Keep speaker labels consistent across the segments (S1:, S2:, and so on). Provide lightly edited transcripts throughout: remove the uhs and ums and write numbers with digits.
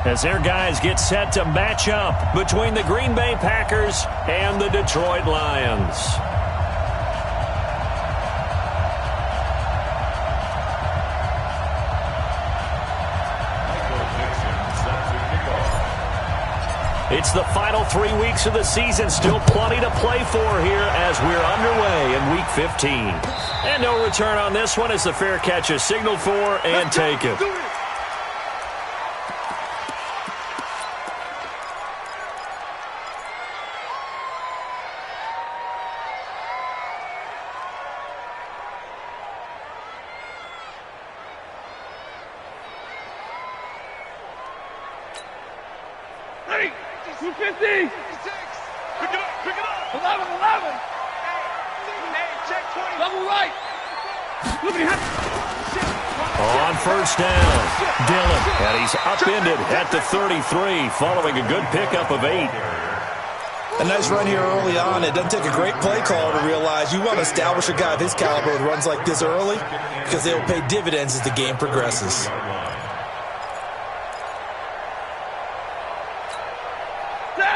S1: as their guys get set to match up between the Green Bay Packers and the Detroit Lions. It's the final 3 weeks of the season. Still plenty to play for here as we're underway in Week 15. And no return on this one as the fair catch is signaled for and taken.
S2: On first down, Dillon, and he's upended at the 33 following a good pickup of 8.
S3: A nice run here early on. It doesn't take a great play call to realize you want to establish a guy of his caliber with runs like this early because they will pay dividends as the game progresses.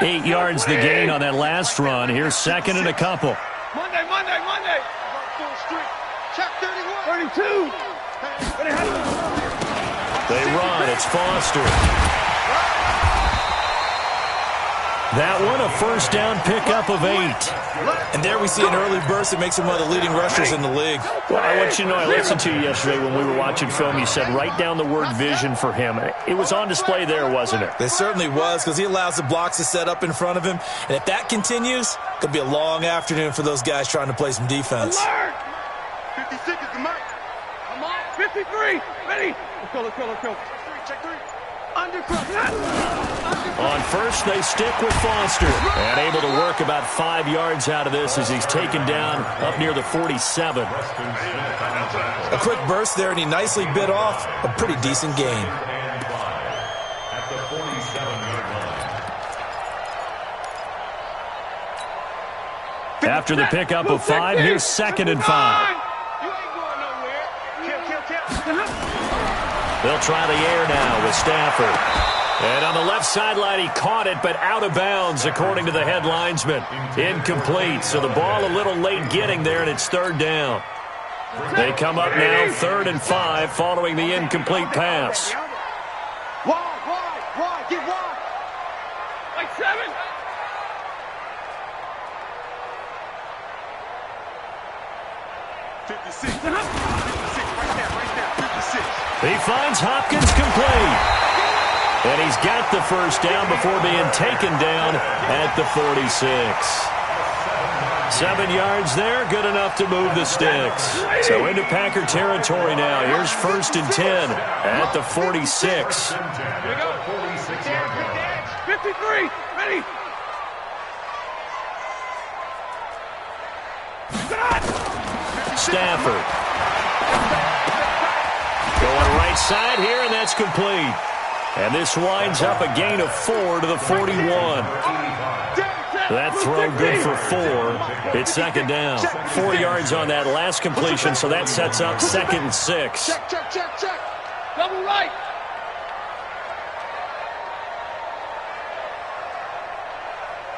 S1: Eight yards the gain on that last run. Here's second and a couple.
S4: Monday. Check 31. 32.
S1: They run. It's Foster. That one, a first down pickup of 8.
S3: And there we see an early burst that makes him one of the leading rushers in the league.
S1: Well, I want you to know, I listened to you yesterday when we were watching film. You said write down the word vision for him. It was on display there, wasn't it?
S3: It certainly was, because he allows the blocks to set up in front of him. And if that continues, it could be a long afternoon for those guys trying to play some defense.
S4: Alert! 56 is the mark. Come on. 53. Ready. Let's go. Check 3.
S1: On first, they stick with Foster. And able to work about 5 yards out of this as he's taken down up near the 47.
S3: A quick burst there, and he nicely bit off a pretty decent gain.
S1: After the pickup of 5, here's second and 5.
S4: You ain't going nowhere. Kill.
S1: They'll try the air now with Stafford. And on the left sideline, he caught it, but out of bounds, according to the head linesman. Incomplete, so the ball a little late getting there, and it's third down. They come up now, 3rd and 5, following the incomplete pass.
S4: Wide. Get wide. Like 7.
S1: He finds Hopkins complete. And he's got the first down before being taken down at the 46. 7 yards there, good enough to move the sticks. So into Packer territory now. Here's 1st and 10 at the 46.
S4: Here we go. 53. Ready.
S1: Stafford. Going right side here, and that's complete. And this winds up a gain of 4 to the 41. That throw good for 4. It's second down. 4 yards on that last completion, so that sets up 2nd and 6.
S4: Check. Double right.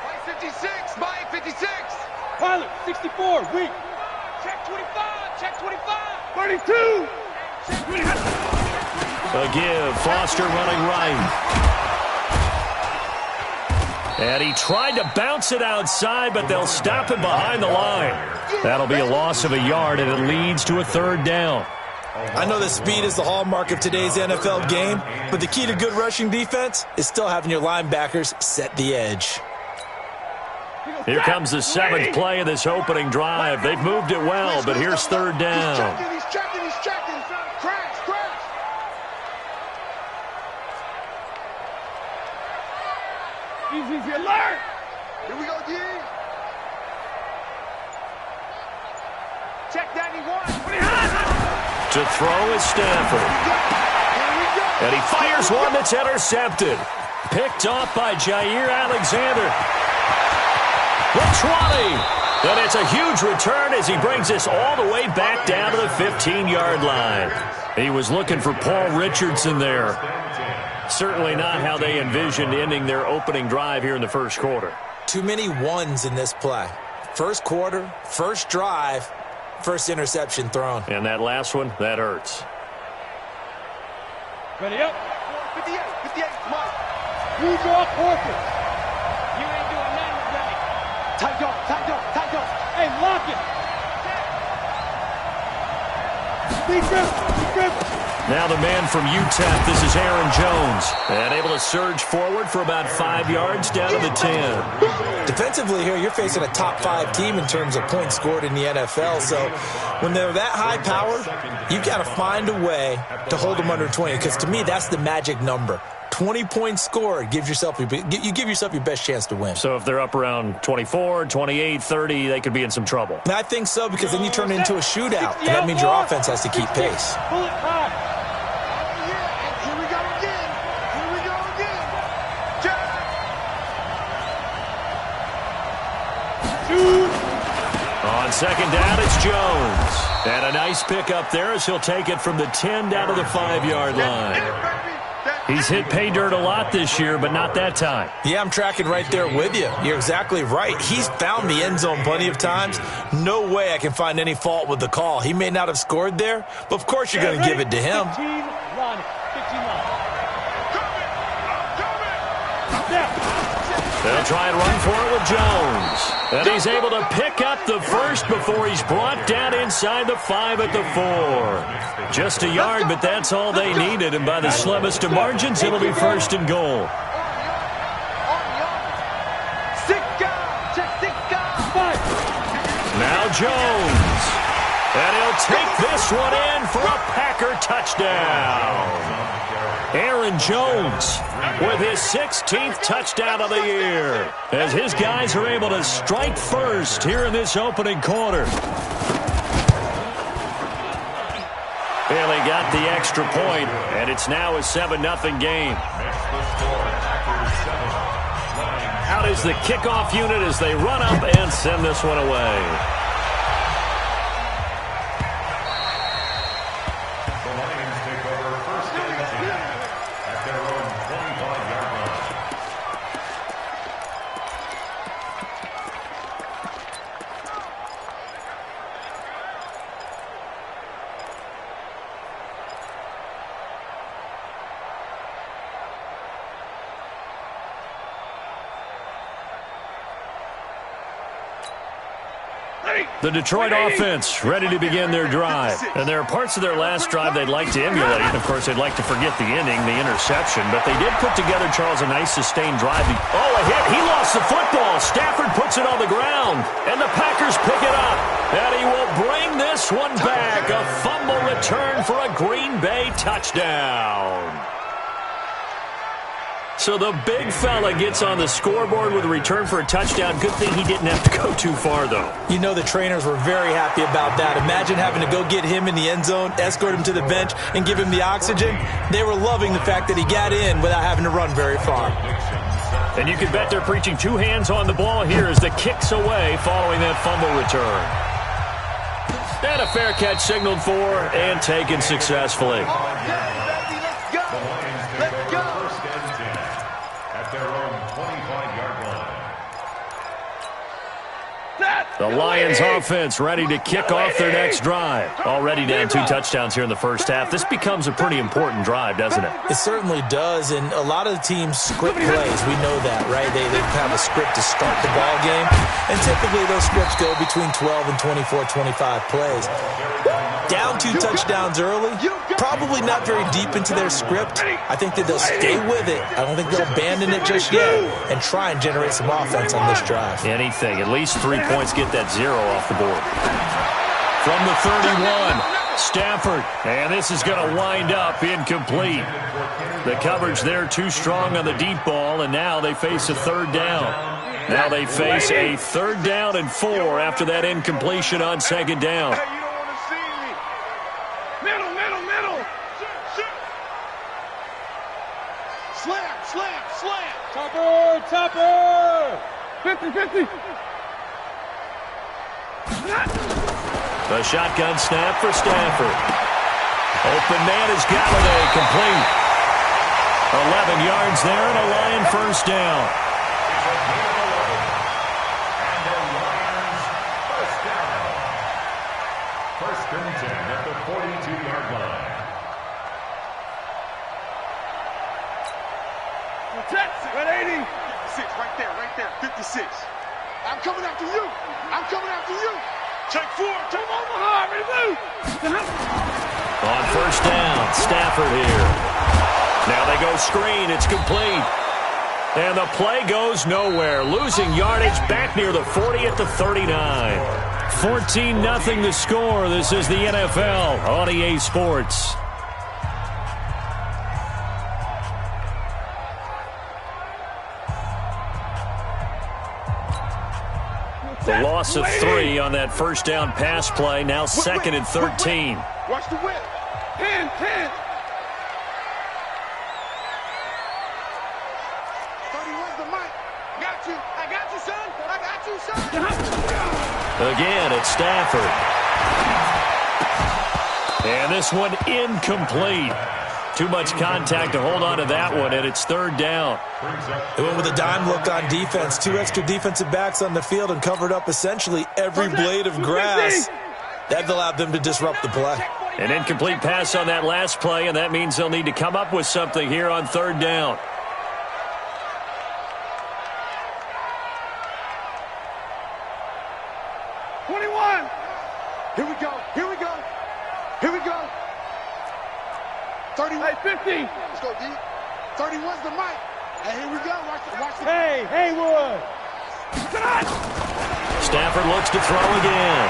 S4: Mike 56. Mike 56. Pilot 64. Weak. Check 25. Check 25. 32. Check 25.
S1: A give, Foster running right. And he tried to bounce it outside, but they'll stop him behind the line. That'll be a loss of a yard, and it leads to a 3rd down.
S3: I know that speed is the hallmark of today's NFL game, but the key to good rushing defense is still having your linebackers set the edge.
S1: Here comes the 7th play of this opening drive. They've moved it well, but here's 3rd down.
S4: He's checking. Crash. Easy, alert! Here we go, D. Check 91.
S1: To throw is Stafford. And he fires one that's intercepted. Picked off by Jair Alexander. The 20. And it's a huge return as he brings this all the way back down to the 15-yard line. He was looking for Paul Richardson there. Certainly not how they envisioned ending their opening drive here in the first quarter.
S3: Too many ones in this play. First quarter, first drive, first interception thrown.
S1: And that last one, that hurts.
S4: Ready up. 58, 58, come on. You draw quarters. You ain't doing nothing ready. Tight up, tight up, tight up. Hey, lock it. Big grip.
S1: Now the man from UTEP, this is Aaron Jones. And able to surge forward for about 5 yards down to the 10.
S3: Defensively here, you're facing a top 5 team in terms of points scored in the NFL. So when they're that high powered, you've got to find a way to hold them under 20. Because to me, that's the magic number. 20 points scored, you give yourself your best chance to win.
S1: So if they're up around 24, 28, 30, they could be in some trouble.
S3: And I think so, because then you turn it into a shootout. And that means your offense has to keep pace.
S4: Pull it high. Here we go again. Here we go again. Shoot.
S1: On second down, it's Jones. And a nice pickup there as he'll take it from the 10 down to the 5-yard line. He's hit pay dirt a lot this year, but not that time.
S3: Yeah, I'm tracking right there with you. You're exactly right. He's found the end zone plenty of times. No way I can find any fault with the call. He may not have scored there, but of course you're going to give it to him.
S4: 15 line. 15 line.
S1: They'll try and run for it with Jones. And he's able to pick up the first before he's brought down inside the 5 at the 4. Just a yard, but that's all they needed. And by the slimmest of margins, it'll be first and goal. Now Jones. And he'll take this one in for a Packer touchdown. Aaron Jones with his 16th touchdown of the year as his guys are able to strike first here in this opening quarter. Bailey got the extra point, and it's now a 7-0 game. Out is the kickoff unit as they run up and send this one away. The Detroit offense ready to begin their drive. And there are parts of their last drive they'd like to emulate. Of course, they'd like to forget the inning, the interception. But they did put together, Charles, a nice sustained drive. Oh, a hit. He lost the football. Stafford puts it on the ground. And the Packers pick it up. And he will bring this one back. A fumble return for a Green Bay touchdown. So the big fella gets on the scoreboard with a return for a touchdown. Good thing he didn't have to go too far, though.
S3: You know the trainers were very happy about that. Imagine having to go get him in the end zone, escort him to the bench, and give him the oxygen. They were loving the fact that he got in without having to run very far.
S1: And you can bet they're preaching 2 hands on the ball here as the kick's away following that fumble return. And a fair catch signaled for and taken successfully. The Lions offense ready to kick off their next drive. Already down 2 touchdowns here in the first half. This becomes a pretty important drive, doesn't it?
S3: It certainly does, and a lot of the teams script plays. We know that, right? They have a script to start the ball game, and typically those scripts go between 12 and 24, 25 plays. Down 2 touchdowns early, probably not very deep into their script. I think that they'll stay with it. I don't think they'll abandon it just yet and try and generate some offense on this drive.
S1: Anything. At least 3 points get that 0 off the board. From the 31, Stafford. And this is going to wind up incomplete. The coverage there too strong on the deep ball, and now they face a 3rd down. Now they face a 3rd down and 4 after that incompletion on 2nd down.
S4: Topper! 50-50!
S1: The shotgun snap for Stafford. Open man is Galladay, complete. 11 yards there and a Lion first down.
S2: First and 10 at the 42-yard line.
S4: Protect 180. 56, right there, 56. I'm coming after you. Check 4, take Omaha, ready to move.
S1: On first down, Stafford here. Now they go screen, it's complete. And the play goes nowhere. Losing yardage back near the 40 at the 39. 14-0 the score. This is the NFL on EA Sports. The loss of 3 on that first down pass play. Now second and 13.
S4: Watch the whip. Hand. 31's the mic. I got you, son.
S1: Again, it's Stafford. And this one incomplete. Too much contact to hold on to that one, and it's third down.
S3: They went with a dime look on defense. 2 extra defensive backs on the field and covered up essentially every blade of grass. That allowed them to disrupt the play.
S1: An incomplete pass on that last play, and that means they'll need to come up with something here on third down.
S4: Here we go. 30. Hey, 50. Let's go, D. 31's the mic. Hey, here we go. Watch the. Hey, Haywood.
S1: Stafford looks to throw again.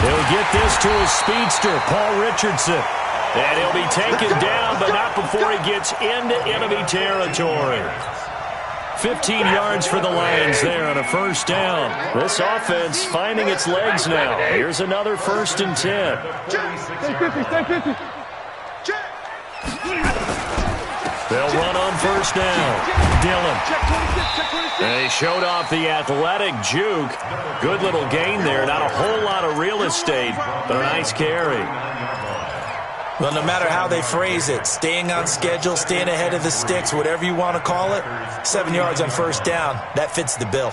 S1: He'll get this to his speedster, Paul Richardson. And he'll be taken down, but not before he gets into enemy territory. 15 yards for the Lions there on a first down. This offense finding its legs now. Here's another first and 10.
S4: Stay 50.
S1: They'll run on first down. Dillon. They showed off the athletic juke. Good little gain there. Not a whole lot of real estate, but a nice carry.
S3: Well, no matter how they phrase it, staying on schedule, staying ahead of the sticks, whatever you want to call it, 7 yards on first down, that fits the bill.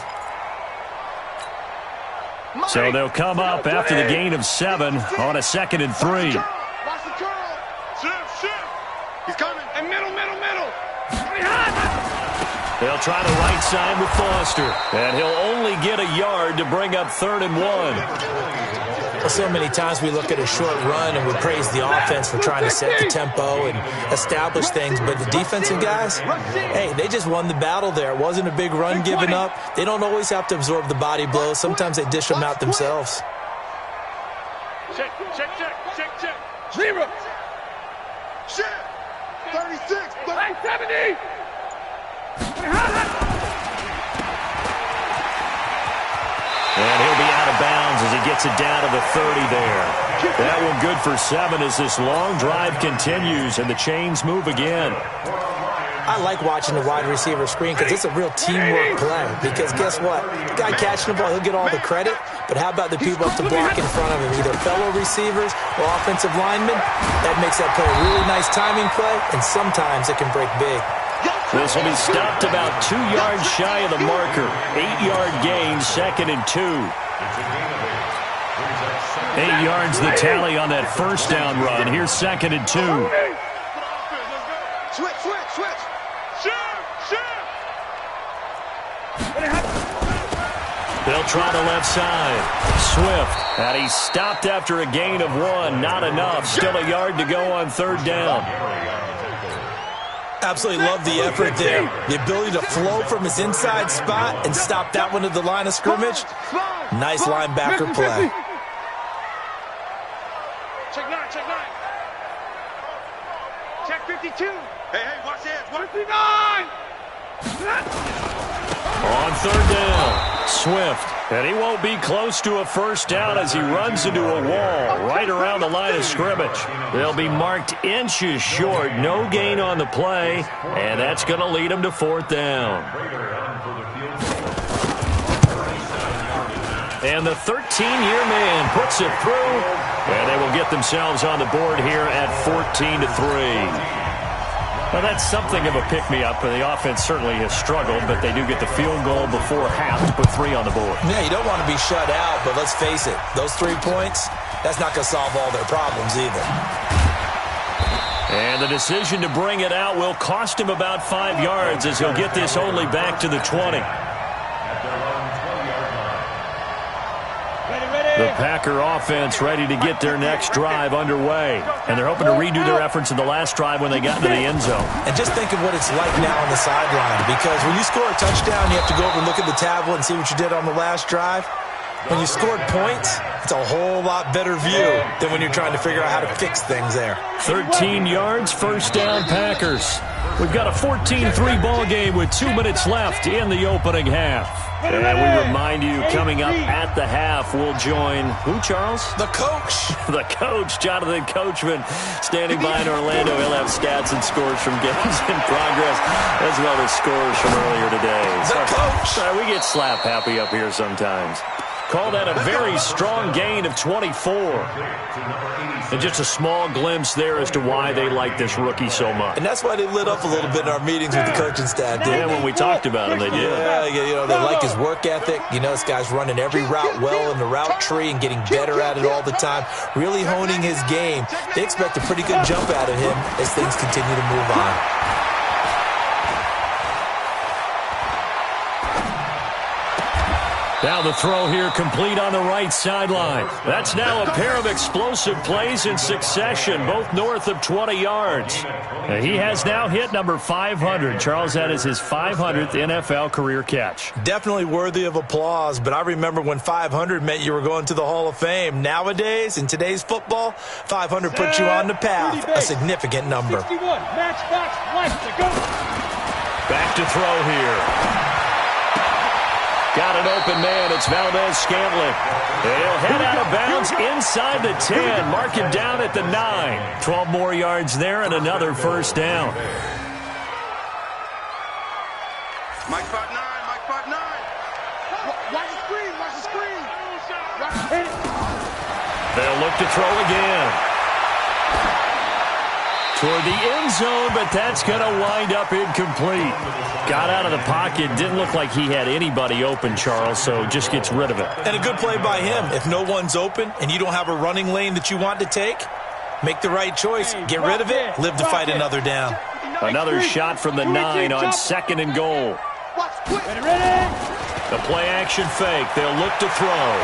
S1: So they'll come up after the gain of 7 on a second and 3.
S4: Watch the curl. Shift. He's coming. And middle.
S1: They'll try the right side with Foster. And he'll only get a yard to bring up 3rd and 1.
S3: Well, so many times we look at a short run and we praise the offense for trying to set the tempo and establish things, but the defensive guys, hey, they just won the battle there. It wasn't a big run given up. They don't always have to absorb the body blows. Sometimes they dish them out themselves.
S4: Check. 0. Shit. 36. 70.
S1: And he'll be out of bounds as he gets it down to the 30 there. That one good for 7 as this long drive continues and the chains move again.
S3: I like watching the wide receiver screen because it's a real teamwork play. Because guess what? The guy catching the ball, he'll get all the credit. But how about the people up to block in front of him, either fellow receivers or offensive linemen? That makes that play a really nice timing play, and sometimes it can break big.
S1: This will be stopped about 2 yards shy of the marker. 8-yard gain, 2nd and 2. 8 yards the tally on that first down run. Here's 2nd and 2.
S4: Switch.
S1: They'll try the left side. Swift. And he's stopped after a gain of 1. Not enough. Still a yard to go on 3rd down.
S3: Absolutely love the effort there. The ability to flow from his inside spot and stop that one at the line of scrimmage. Nice linebacker play.
S4: Check 9. Check 52. Hey, watch this. 59.
S1: On 3rd down, Swift. And he won't be close to a first down as he runs into a wall right around the line of scrimmage. They'll be marked inches short. No gain on the play, and that's going to lead him to 4th down. And the 13-year man puts it through, and they will get themselves on the board here at 14-3. Well, that's something of a pick-me-up. The offense certainly has struggled, but they do get the field goal before half to put 3 on the board.
S3: Yeah, you don't want to be shut out, but let's face it, those 3 points, that's not going to solve all their problems either.
S1: And the decision to bring it out will cost him about 5 yards as he'll get this only back to the 20. The Packer offense ready to get their next drive underway. And they're hoping to redo their efforts in the last drive when they got into the end zone.
S3: And just think of what it's like now on the sideline. Because when you score a touchdown, you have to go over and look at the tablet and see what you did on the last drive. When you scored points, it's a whole lot better view than when you're trying to figure out how to fix things there.
S1: 13 yards, first down, Packers. We've got a 14-3 ball game with 2 minutes left in the opening half. And we remind you, coming up at the half, we'll join who, Charles?
S3: The coach.
S1: The coach, Jonathan Coachman, standing by in Orlando. He'll have stats and scores from games in progress, as well as scores from earlier today.
S3: The coach.
S1: We get slap happy up here sometimes. Call that a very strong gain of 24. And just a small glimpse there as to why they like this rookie so much.
S3: And that's why they lit up a little bit in our meetings with the coaching staff, didn't they?
S1: When we talked about him, they did.
S3: Yeah, you know, they like his work ethic. You know, this guy's running every route well in the route tree and getting better at it all the time, really honing his game. They expect a pretty good jump out of him as things continue to move on.
S1: Now the throw here complete on the right sideline. That's now a pair of explosive plays in succession, both north of 20 yards. He has now hit number 500. Charles, that is his 500th NFL career catch.
S3: Definitely worthy of applause, but I remember when 500 meant you were going to the Hall of Fame. Nowadays, in today's football, 500 puts you on the path, a significant number.
S4: 61, matchbox, life to go.
S1: Back to throw here. Got an open man. It's Valdez-Scantling. He'll head out of bounds inside the 10. Mark him down at the 9. 12 more yards there and another first down.
S5: Mike 5-9, Mike 5-9.
S4: Watch the screen, watch the screen. Hit it.
S1: They'll look to throw again. Toward the end zone, but that's going to wind up incomplete. Got out of the pocket. Didn't look like he had anybody open, Charles, so just gets rid of it.
S3: And a good play by him. If no one's open and you don't have a running lane that you want to take, make the right choice. Get rid of it. Live to fight another down.
S1: Another shot from the 9 on 2nd and goal.
S4: Ready.
S1: The play-action fake. They'll look to throw.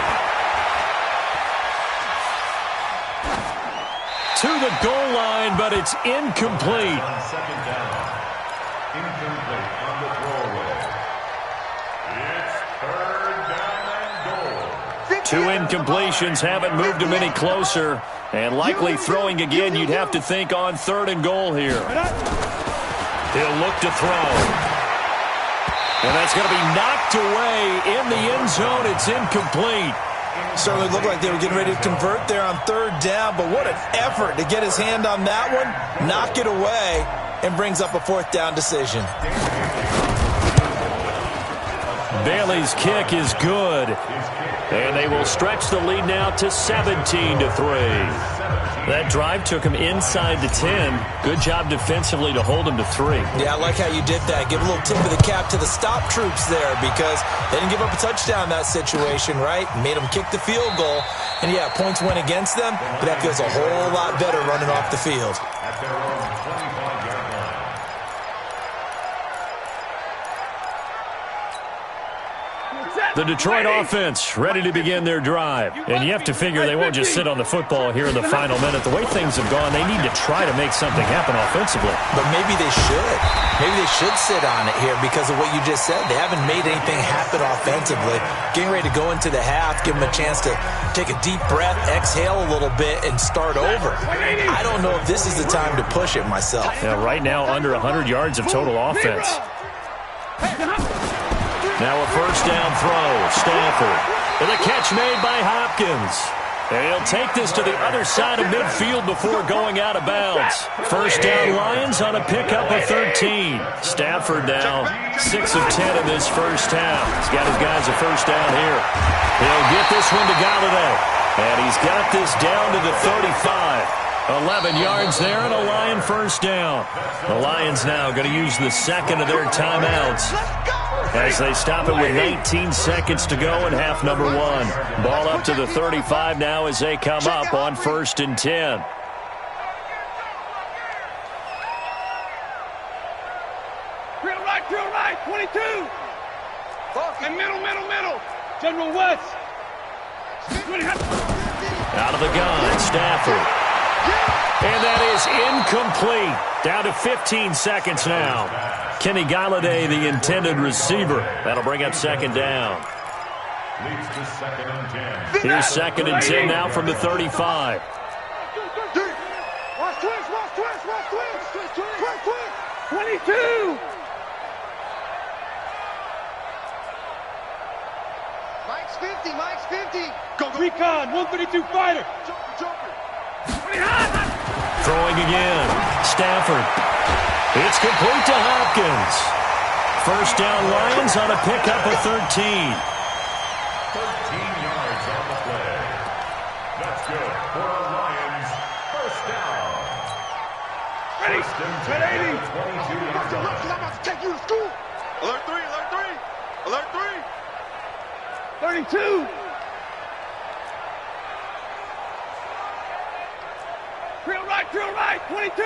S1: To the goal line, but it's incomplete.
S2: Second down. Incomplete on the throwaway. It's 3rd down and goal.
S1: 2 incompletions haven't moved him any closer. And likely throwing again, you'd have to think on 3rd and goal here. He'll look to throw. And that's going to be knocked away in the end zone. It's incomplete.
S3: Certainly looked like they were getting ready to convert there on 3rd down, but what an effort to get his hand on that one, knock it away, and brings up a 4th down decision.
S1: Bailey's kick is good. And they will stretch the lead now to 17-3. That drive took him inside the 10. Good job defensively to hold him to 3.
S3: Yeah, I like how you did that. Give a little tip of the cap to the stop troops there because they didn't give up a touchdown in that situation, right? Made them kick the field goal. And, yeah, points went against them, but that feels a whole lot better running off the field.
S2: At their own 25-yard line.
S1: The Detroit offense ready to begin their drive. And you have to figure they won't just sit on the football here in the final minute. The way things have gone, they need to try to make something happen offensively.
S3: But maybe they should. Maybe they should sit on it here because of what you just said. They haven't made anything happen offensively. Getting ready to go into the half, give them a chance to take a deep breath, exhale a little bit, and start over. I don't know if this is the time to push it myself.
S1: Yeah, right now under 100 yards of total offense. Now a first down throw. Stafford. And a catch made by Hopkins. And he'll take this to the other side of midfield before going out of bounds. First down Lions on a pickup of 13. Stafford now 6 of 10 in this first half. He's got his guys a first down here. He'll get this one to Galladay. And he's got this down to the 35. 11 yards there and a Lion first down. The Lions now going to use the second of their timeouts as they stop it with 19 seconds to go in half number 1. Ball up to the 35 now as they come up on 1st and 10.
S4: Drill right, 22. And middle. General West.
S1: Out of the gun, Stafford. And that is incomplete. Down to 15 seconds now. Kenny Galladay, the intended receiver. That'll bring up 2nd down. Here's 2nd and 10 now from the 35.
S4: Watch twist. 22. Mike's 50. Go. Recon, 132 fighter. Jumper.
S1: Throwing again. Stafford. It's complete to Hopkins. First down Lions on a pickup of 13.
S2: 13 yards on the play. That's good for the Lions. First down.
S4: Ready. 1080.
S2: 22 yards on the play.
S5: I'm about to take you to school. Alert 3.
S4: 32. Drill right, 22.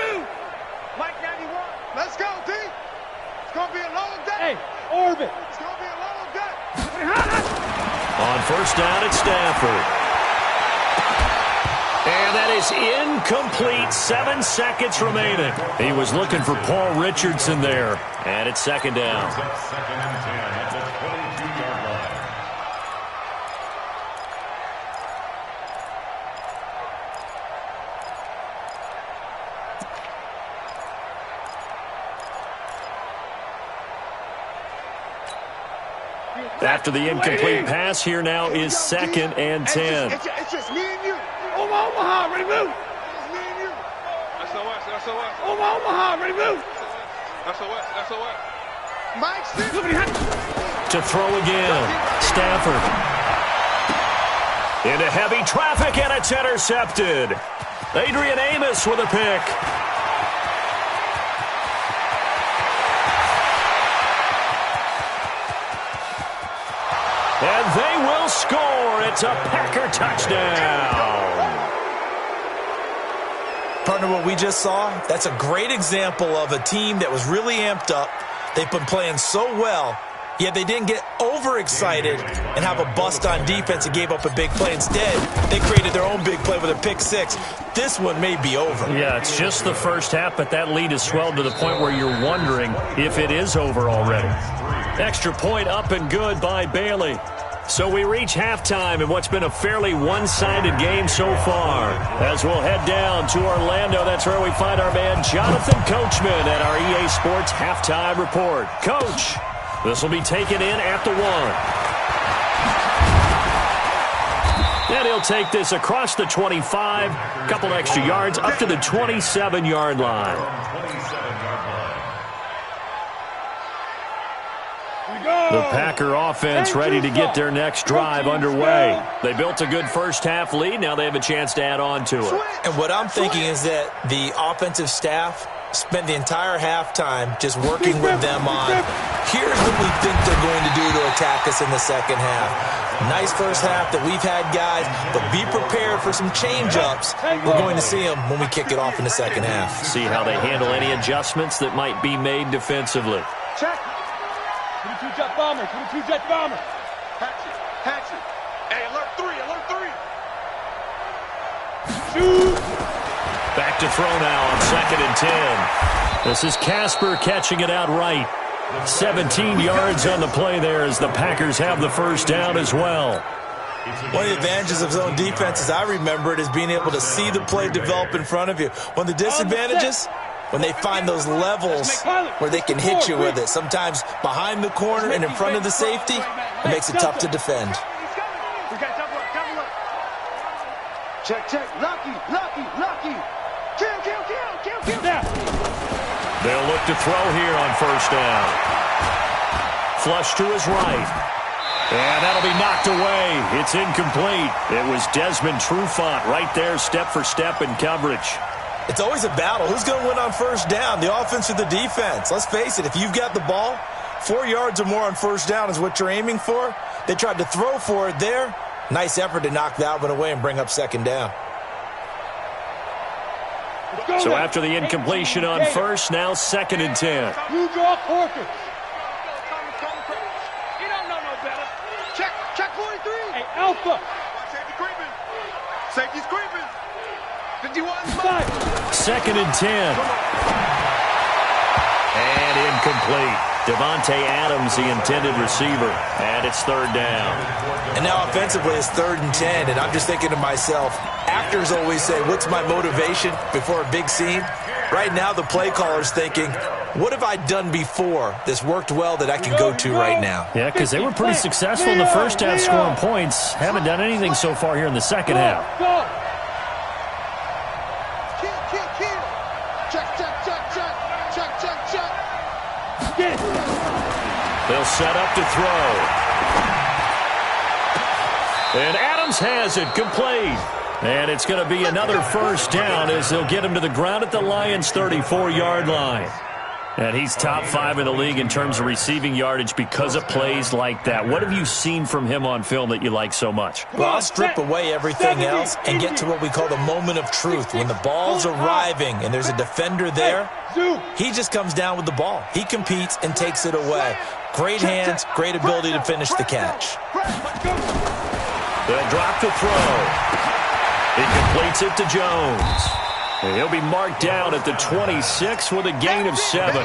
S4: Mike 91.
S5: Let's go, D. It's going to be a long day.
S4: Hey, orbit.
S5: It's going to be a long day.
S1: On first down, it's Stafford. And that is incomplete. 7 seconds remaining. He was looking for Paul Richardson there. And it's 2nd down.
S2: 2nd and 10 at the 22-yard line.
S1: After the incomplete pass, here now is 2nd and 10.
S5: It's just me and you.
S4: Omaha, ready move.
S5: It's me and you.
S6: SOS.
S4: Omaha, ready move.
S6: SOS.
S5: Mike's 50.
S1: To throw again. Stafford. Into heavy traffic, and it's intercepted. Adrian Amos with a pick. And they will score. It's a Packer touchdown.
S3: Partner, what we just saw, that's a great example of a team that was really amped up. They've been playing so well, yet they didn't get overexcited and have a bust on defense and gave up a big play. Instead, they created their own big play with a pick 6. This one may be over.
S1: Yeah, it's just the first half, but that lead has swelled to the point where you're wondering if it is over already. Extra point up and good by Bailey. So we reach halftime in what's been a fairly one-sided game so far. As we'll head down to Orlando, that's where we find our man Jonathan Coachman at our EA Sports Halftime Report. Coach, this will be taken in at the 1. And he'll take this across the 25, a couple extra yards, up to the 27-yard line. The Packer offense ready to get their next drive underway. They built a good first half lead. Now they have a chance to add on to it.
S3: And what I'm thinking is that the offensive staff spent the entire halftime just working with them on, here's what we think they're going to do to attack us in the second half. Nice first half that we've had, guys, but be prepared for some change-ups. We're going to see them when we kick it off in the second half.
S1: See how they handle any adjustments that might be made defensively.
S4: Check. 22 jet bomber.
S5: Hatchet. Hey, alert 3.
S4: Shoot.
S1: Back to throw now on 2nd and 10. This is Casper catching it out right. 17 yards on the play there as the Packers have the first down as well.
S3: One of the advantages of zone defense, as I remember it, is being able to see the play develop in front of you. One of the disadvantages, when they find those levels where they can hit you with it. Sometimes behind the corner and in front of the safety, it makes it tough to defend.
S5: We got double up. Check. Lucky. Kill.
S4: Now.
S1: They'll look to throw here on first down. Flush to his right. And that'll be knocked away. It's incomplete. It was Desmond Trufant right there, step for step in coverage.
S3: It's always a battle. Who's going to win on first down, the offense or the defense? Let's face it, if you've got the ball, 4 yards or more on first down is what you're aiming for. They tried to throw for it there. Nice effort to knock that one away and bring up second down.
S1: So after the incompletion on first, now 2nd and 10.
S4: You draw quarters.
S5: You don't know no better. Check 43.
S4: Hey, Alpha.
S5: Safety creeping. Safety's creeping. 51.
S1: 2nd and 10. And incomplete. Devontae Adams, the intended receiver. And it's 3rd down.
S3: And now offensively it's 3rd and 10. And I'm just thinking to myself, actors always say, what's my motivation before a big scene? Right now the play caller's thinking, what have I done before that's worked well that I can go to right now?
S2: Yeah, because they were pretty successful in the first half scoring points. Haven't done anything so far here in the second half.
S4: Go.
S1: They'll set up to throw. And Adams has it complete. And it's going to be another first down as they'll get him to the ground at the Lions' 34-yard line. And he's top 5 in the league in terms of receiving yardage because of plays like that. What have you seen from him on film that you like so much?
S3: Well, I'll strip away everything else and get to what we call the moment of truth. When the ball's arriving and there's a defender there, he just comes down with the ball. He competes and takes it away. Great hands, great ability to finish the catch.
S1: They'll drop to throw. He completes it to Jones. And he'll be marked down at the 26 with a gain of 7.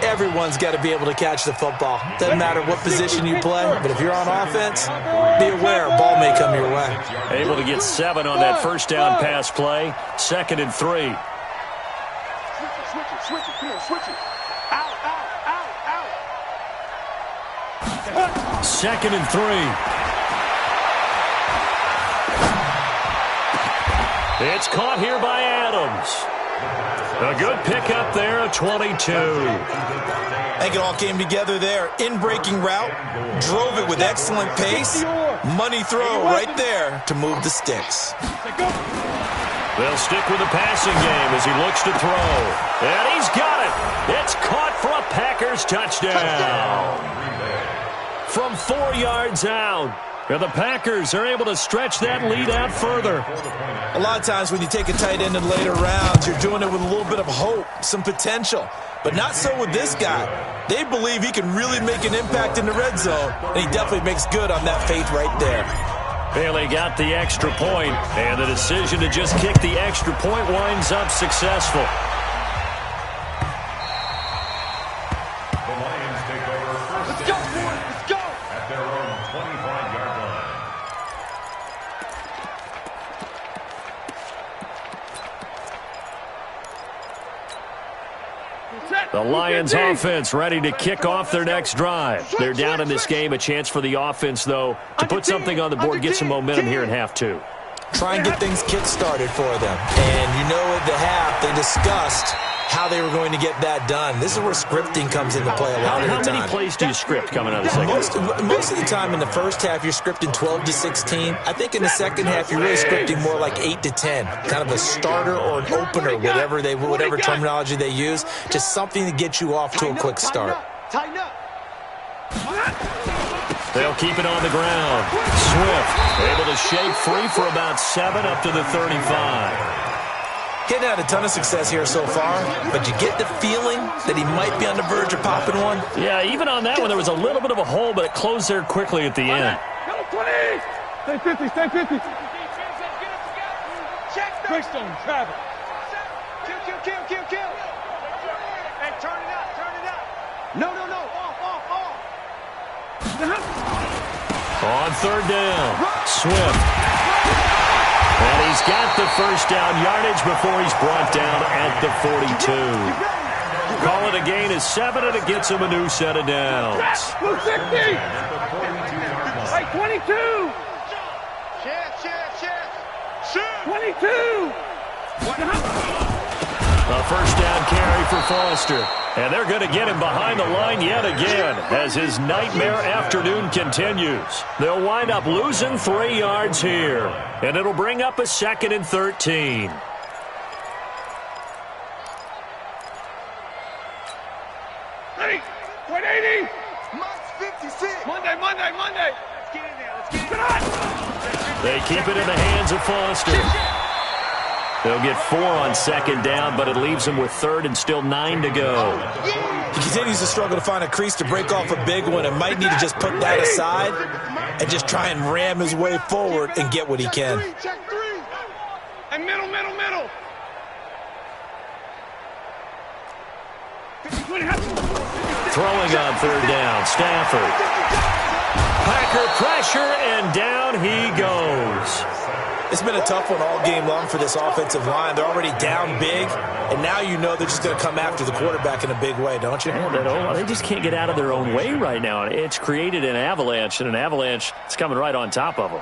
S3: Everyone's got to be able to catch the football. Doesn't matter what position you play, but if you're on offense, be aware a ball may come your way.
S1: Able to get 7 on that first down pass play. 2nd and 3.
S5: Switch it, come on, switch it. Out.
S1: 2nd and 3. It's caught here by Adams. A good pickup there, a 22.
S3: I think it all came together there. In-breaking route, drove it with excellent pace. Money throw right there to move the sticks.
S1: They'll stick with the passing game as he looks to throw. And he's got it. It's caught for a Packers touchdown. From 4 yards out. And the Packers are able to stretch that lead out further.
S3: A lot of times when you take a tight end in later rounds, you're doing it with a little bit of hope, some potential. But not so with this guy. They believe he can really make an impact in the red zone, and he definitely makes good on that faith right there.
S1: Bailey got the extra point, and the decision to just kick the extra point winds up successful. The Lions offense ready to kick off their next drive. They're down in this game. A chance for the offense, though, to put something on the board, get some momentum here in half 2.
S3: Try and get things kick-started for them. And you know at the half, they discussed how they were going to get that done. This is where scripting comes into play a lot of the time.
S1: How many plays do you script coming out of the second half?
S3: Most of the time in the first half, you're scripting 12 to 16. I think in the second half, you're really scripting more like 8 to 10. Kind of a starter or an opener, whatever terminology they use. Just something to get you off to a quick start.
S4: Tighten up.
S1: They'll keep it on the ground. Swift able to shake free for about 7 up to the 35.
S3: Getting had a ton of success here so far, but you get the feeling that he might be on the verge of popping one.
S1: Yeah, even on that one, there was a little bit of a hole, but it closed there quickly at the end.
S4: Stay 50, stay 50. Quick stone, travel.
S5: Kill. Hey, turn it up.
S4: No. Off.
S1: On 3rd down, Swift. And he's got the first down yardage before he's brought down at the 42. Call it a gain of 7, and it gets him a new set of downs.
S4: 60. Hey, 22.
S5: Shoot.
S4: 22.
S1: A first down carry for Foster. And they're going to get him behind the line yet again as his nightmare afternoon continues. They'll wind up losing 3 yards here. And it'll bring up a 2nd and 13.
S5: 180. Mike's 56. Monday. Let's get in there. Let's get in there.
S1: They keep it in the hands of Foster. They'll get 4 on second down, but it leaves them with third and still 9 to go.
S3: He continues to struggle to find a crease to break off a big one and might need to just put that aside and just try and ram his way forward and get what he can.
S5: Check 3. And middle.
S1: Throwing on third down, Stafford. Packer pressure, and down he goes.
S3: It's been a tough one all game long for this offensive line. They're already down big, and now you know they're just going to come after the quarterback in a big way, don't you?
S1: Yeah, they just can't get out of their own way right now. It's created an avalanche, and an avalanche is coming right on top of them.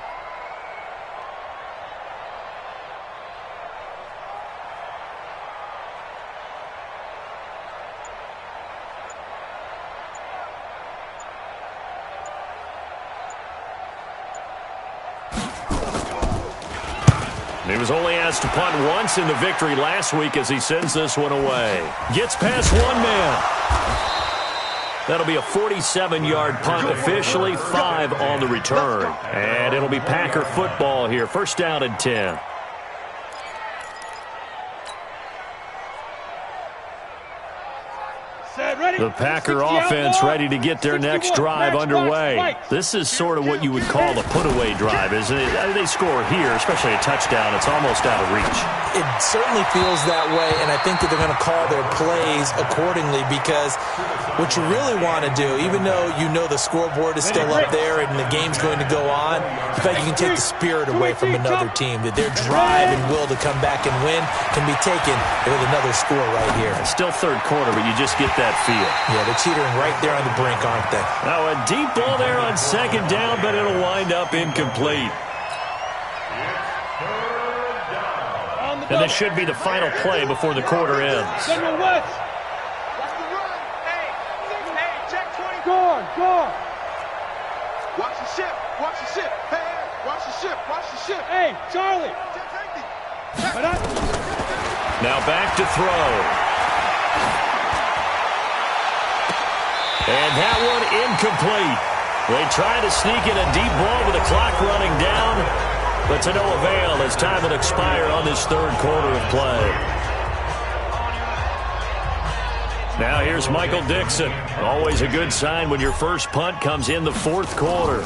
S1: He was only asked to punt once in the victory last week as he sends this one away. Gets past one man. That'll be a 47-yard punt, officially 5 on the return. And it'll be Packer football here. First down and 10. The Packer offense ready to get their next drive underway. This is sort of what you would call a put-away drive, isn't it? They score here, especially a touchdown. It's almost out of reach.
S3: It certainly feels that way, and I think that they're going to call their plays accordingly because what you really want to do, even though you know the scoreboard is still up there and the game's going to go on, I feel like you can take the spirit away from another team, that their drive and will to come back and win can be taken with another score right here.
S1: It's still third quarter, but you just get that feel.
S3: Yeah, they're teetering right there on the brink, aren't they?
S1: Now a deep ball there on second down, but it'll wind up incomplete. And this should be the final play before the quarter ends.
S5: Watch the run. Hey, check 20. Guard. Watch the ship. Hey, watch the ship. Hey, Charlie.
S1: Now back to throw. And that one incomplete. They try to sneak in a deep ball with the clock running down, but to no avail as time will expire on this third quarter of play. Now here's Michael Dixon. Always a good sign when your first punt comes in the fourth quarter.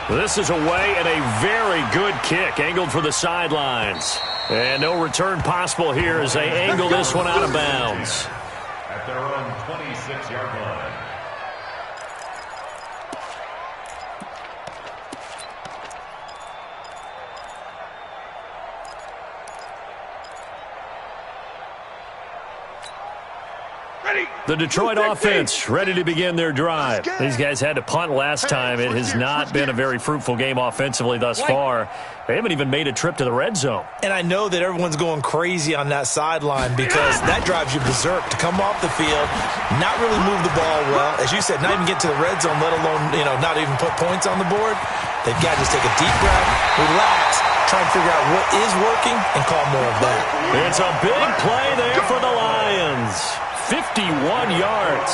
S1: This is away and a very good kick angled for the sidelines. And no return possible here as they angle this one out of bounds.
S2: At their own 26-yard line.
S1: The Detroit offense ready to begin their drive. These guys had to punt last time. It has not been a very fruitful game offensively thus far. They haven't even made a trip to the red zone.
S3: And I know that everyone's going crazy on that sideline because that drives you berserk to come off the field, not really move the ball well. As you said, not even get to the red zone, let alone, not even put points on the board. They've got to just take a deep breath, relax, try and figure out what is working, and call more of that.
S1: It's a big play there for the Lions. 51 yards.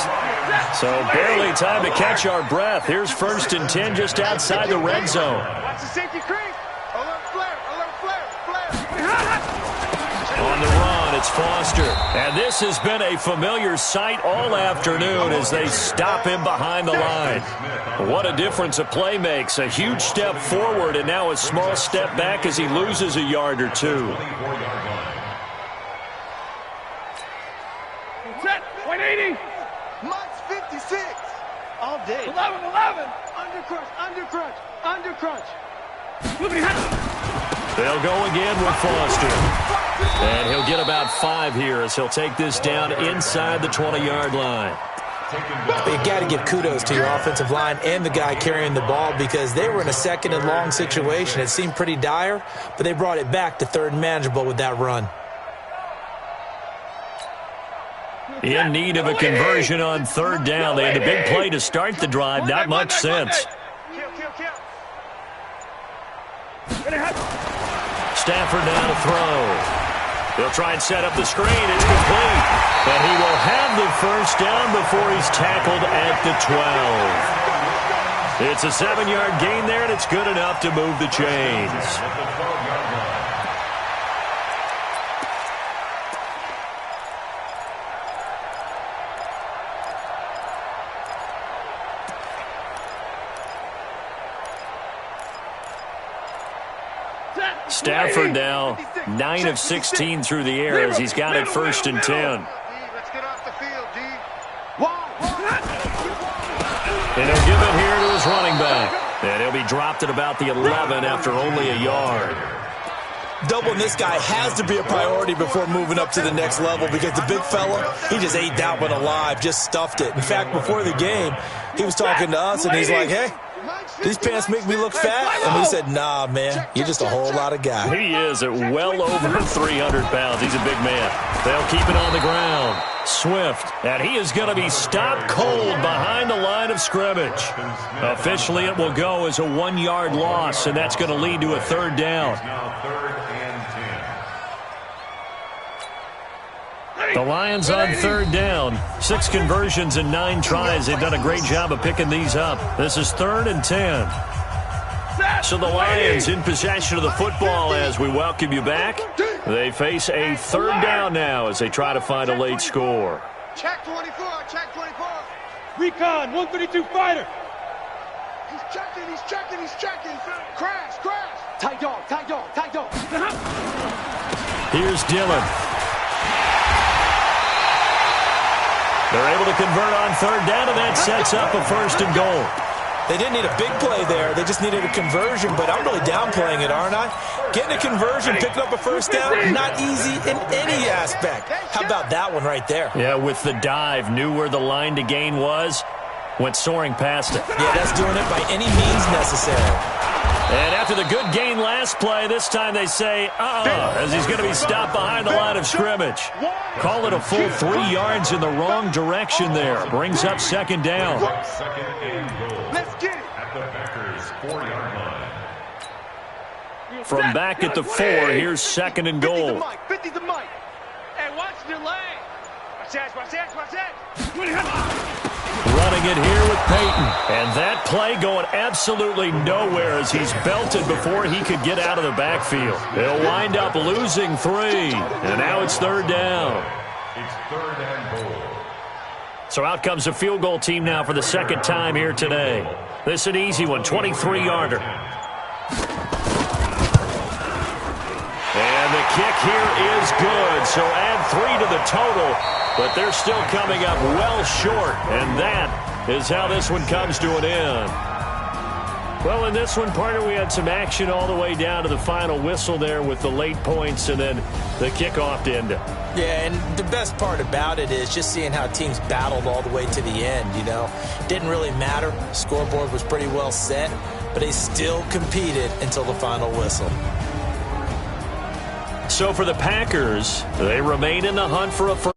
S1: So barely time to catch our breath. Here's first and 10 just outside the red zone.
S5: Watch the safety creep. Alert flare.
S1: On the run, it's Foster. And this has been a familiar sight all afternoon as they stop him behind the line. What a difference a play makes. A huge step forward and now a small step back as he loses a yard or two.
S5: Set. 180. Mike's 56. All day. 11. Under crunch.
S1: They'll go again with Foster. And he'll get about 5 here as he'll take this down inside the 20-yard line.
S3: You got to give kudos to your offensive line and the guy carrying the ball because they were in a second and long situation. It seemed pretty dire, but they brought it back to third and manageable with that run.
S1: In need of a conversion on third down. They had the big play to start the drive. Not much sense. Stafford now to throw. He'll try and set up the screen. It's complete. And he will have the first down before he's tackled at the 12. It's a 7-yard gain there, and it's good enough to move the chains. Stafford now 9 of 16 through the air as he's got it 1st and 10.
S5: Let's get off the field, D.
S1: And he'll give it here to his running back. And he'll be dropped at about the 11 after only a yard.
S3: Doubling this guy has to be a priority before moving up to the next level because the big fella, he just ate that one alive, just stuffed it. In fact, before the game, he was talking to us, and he's like, hey, these pants make me look fat. And we said, nah, man, you're just a whole lot of guy.
S1: He is at well over 300 pounds. He's a big man. They'll keep it on the ground. Swift, and he is going to be stopped cold behind the line of scrimmage. Officially, it will go as a 1-yard loss, and that's going to lead to a 3rd down. The Lions on 3rd down. 6 conversions and 9 tries. They've done a great job of picking these up. This is 3rd and 10. So the Lions in possession of the football as we welcome you back. They face a 3rd down now as they try to find a late score.
S5: Check 24, check 24.
S4: Recon, 132 fighter.
S5: He's checking, he's checking, he's checking. Crash, crash.
S4: Tight dog, tight dog, tight dog.
S1: Here's Dillon. They're able to convert on 3rd down, and that sets up a 1st and goal.
S3: They didn't need a big play there. They just needed a conversion, but I'm really downplaying it, aren't I? Getting a conversion, picking up a 1st down, not easy in any aspect. How about that one right there?
S1: Yeah, with the dive, knew where the line to gain was, went soaring past it.
S3: Yeah, that's doing it by any means necessary.
S1: And after the good gain last play, this time they say, as he's going to be stopped behind the line of scrimmage. Call it a full 3 yards in the wrong direction there. Brings up 2nd down.
S5: Let's get it.
S6: At the Packers' 4-yard line.
S1: From back at the 4, here's 2nd and goal.
S5: 50 the mic. Hey, watch the lane. Watch that, watch that, watch that.
S1: Running it here with Peyton. And that play going absolutely nowhere as he's belted before he could get out of the backfield. They'll wind up losing 3. And now it's 3rd down.
S6: It's 3rd and goal.
S1: So out comes the field goal team now for the 2nd time here today. This is an easy one, 23-yarder. And the kick here is good. So add 3 to the total. But they're still coming up well short, and that is how this one comes to an end. Well, in this one, partner, we had some action all the way down to the final whistle there with the late points and then the kickoff to end it.
S3: Yeah, and the best part about it is just seeing how teams battled all the way to the end, you know. Didn't really matter. Scoreboard was pretty well set, but they still competed until the final whistle.
S1: So for the Packers, they remain in the hunt for a first.